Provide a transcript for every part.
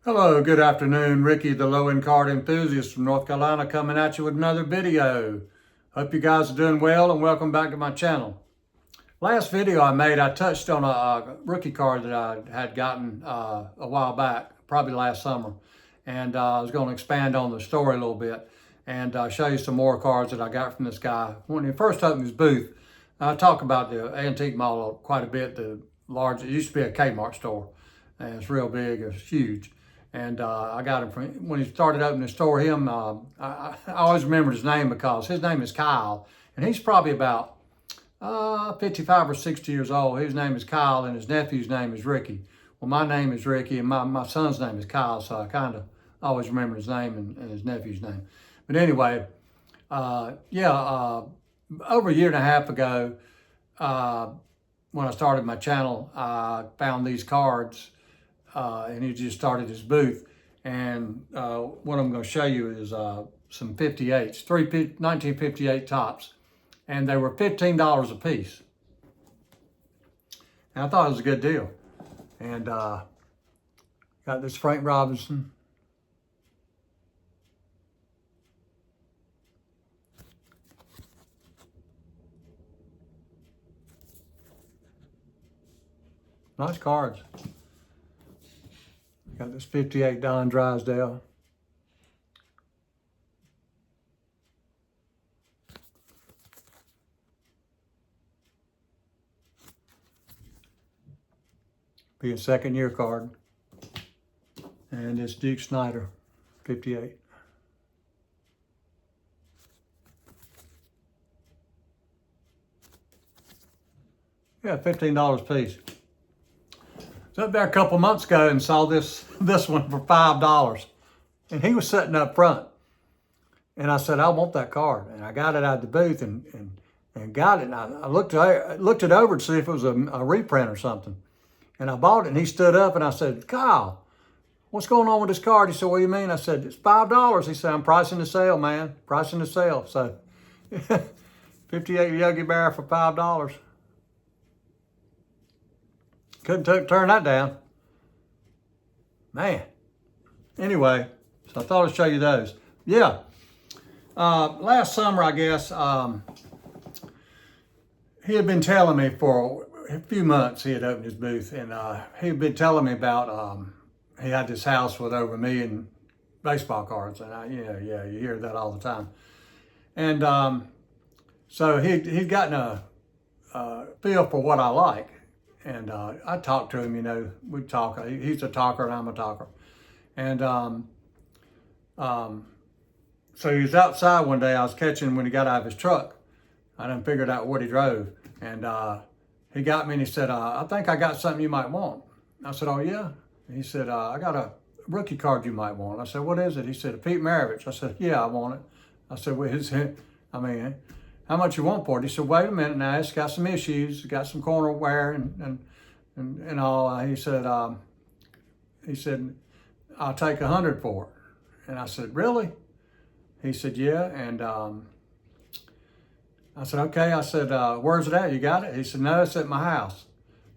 Hello, good afternoon. Ricky, the low-end card enthusiast from North Carolina, coming at you with another video. Hope you guys are doing well and welcome back to my channel. Last video I made, I touched on a rookie card that I had gotten a while back, probably last summer. And I was going to expand on the story a little bit and show you some more cards that I got from this guy. When he first opened his booth, I talk about the antique mall quite a bit. The large, it used to be a Kmart store. And it's real big, it's huge. And I got him from, when he started opening the store, I always remembered his name because his name is Kyle. And he's probably about 55 or 60 years old. His name is Kyle and his nephew's name is Ricky. Well, my name is Ricky and my son's name is Kyle, so I kind of always remember his name and his nephew's name. But anyway, over a year and a half ago, when I started my channel, I found these cards and he just started his booth. And what I'm going to show you is some 58s, 1958 tops. And they were $15 a piece. And I thought it was a good deal. And got this Frank Robinson. Nice cards. Got this 58 Don Drysdale. Be a second year card. And this Duke Snyder, 58. Yeah, $15 a piece. So up there a couple months ago and saw this one for $5. And he was sitting up front. And I said, I want that card. And I got it out of the booth and got it. And I looked it over to see if it was a reprint or something. And I bought it and he stood up and I said, Kyle, what's going on with this card? He said, what do you mean? I said, it's $5. He said, I'm pricing the sale, man. Pricing the sale. So 58 Yogi Bear for $5. Couldn't turn that down. Man. Anyway, so I thought I'd show you those. Yeah. Last summer, I guess, he had been telling me for a few months, he had opened his booth, and he had been telling me about, he had this house with over 1 million baseball cards. And you hear that all the time. And so he'd gotten a feel for what I like. And I talked to him, we'd talk. He's a talker and I'm a talker. And so he was outside one day. I was catching when he got out of his truck. I done figured out what he drove. And he got me and he said, I think I got something you might want. I said, oh yeah? And he said, I got a rookie card you might want. I said, what is it? He said, a Pete Maravich. I said, yeah, I want it. I said, well, how much you want for it? He said, wait a minute now, it's got some issues, it's got some corner wear and all. He said, I'll take 100 for it. And I said, really? He said, yeah. And I said, okay. I said, where's it at? You got it? He said, no, it's at my house.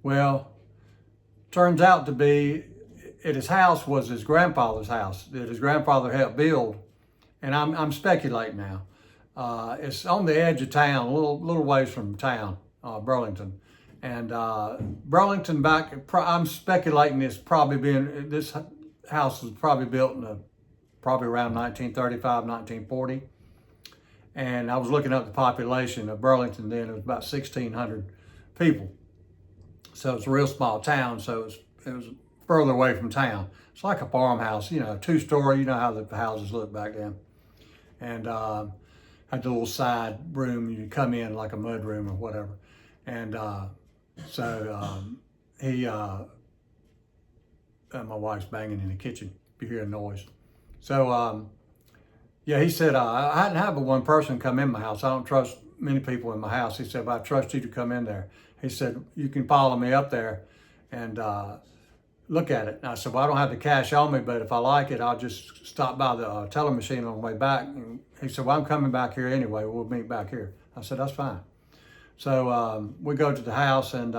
Well, turns out to be at his house was his grandfather's house that his grandfather helped build. And I'm speculating now. It's on the edge of town, a little ways from town, Burlington. And Burlington I'm speculating this house was probably built in probably around 1935, 1940. And I was looking up the population of Burlington then. It was about 1,600 people. So it's a real small town, so it was further away from town. It's like a farmhouse, a two-story, how the houses looked back then. And had the little side room, you come in like a mud room or whatever. And my wife's banging in the kitchen, if you hear a noise. So, he said, I hadn't had but one person come in my house. I don't trust many people in my house. He said, but I trust you to come in there. He said, you can follow me up there and look at it. And I said, well, I don't have the cash on me, but if I like it, I'll just stop by the teller machine on the way back. And he said, well, I'm coming back here anyway. We'll meet back here. I said, that's fine. So we go to the house and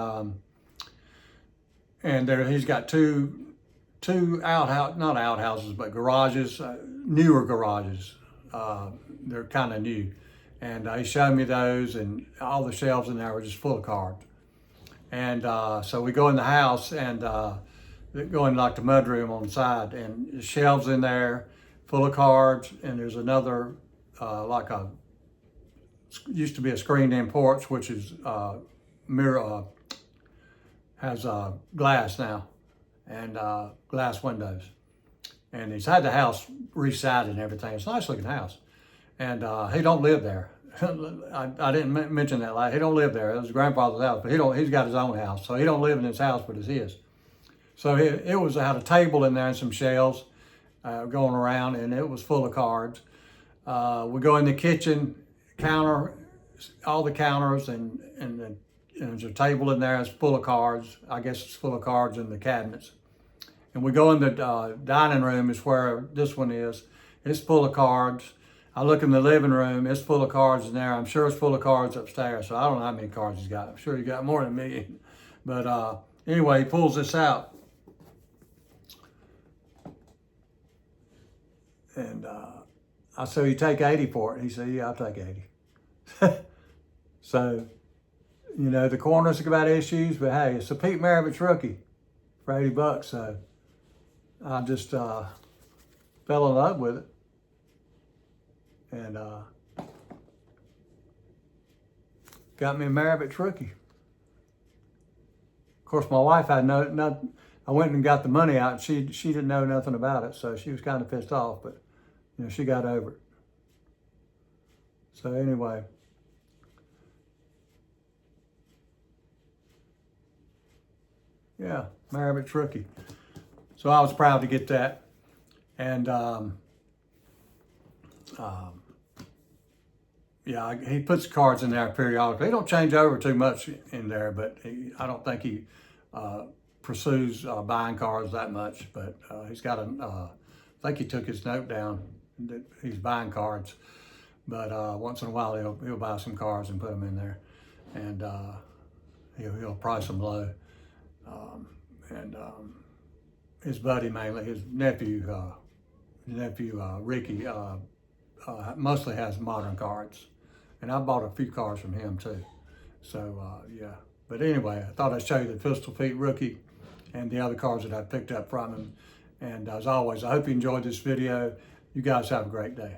there he's got two two not outhouses, but garages, newer garages. They're kind of new. And he showed me those, and all the shelves in there were just full of cards. And so we go in the house and go in like the mudroom on the side, and the shelves in there full of cards, and there's another like a used to be a screened-in porch, which is mirror has glass now and glass windows. And he's had the house resided and everything. It's a nice looking house, and he don't live there. I didn't mention that. Like, he don't live there. It was his grandfather's house, but he's got his own house, so he don't live in his house, but it's his. So it had a table in there and some shelves going around, and it was full of cards. We go in the kitchen counter, all the counters, and there's a table in there that's full of cards. I guess it's full of cards in the cabinets. And we go in the dining room, is where this one is. It's full of cards. I look in the living room, it's full of cards in there. I'm sure it's full of cards upstairs, so I don't know how many cards he's got. I'm sure he got more than me. But anyway, he pulls this out. And I said, "You take 80 for it?" He said, "Yeah, I'll take 80. So, you know, the corners have got issues, but hey, it's a Pete Maravich rookie for $80. So I just fell in love with it. And got me a Maravich rookie. Of course, my wife had no. I went and got the money out. She didn't know nothing about it, so she was kind of pissed off. But you know, she got over it. So anyway, yeah, Maravich rookie. So I was proud to get that, and yeah, he puts cards in there periodically. They don't change over too much in there, but I don't think he pursues buying cards that much. But he's got I think he took his note down that he's buying cards. But once in a while he'll buy some cards and put them in there, and he'll price them low. His buddy, mainly his nephew Ricky, mostly has modern cards, and I bought a few cards from him too. So yeah, but anyway, I thought I'd show you the Pistol Pete rookie and the other cards that I picked up from him. And as always, I hope you enjoyed this video. You guys have a great day.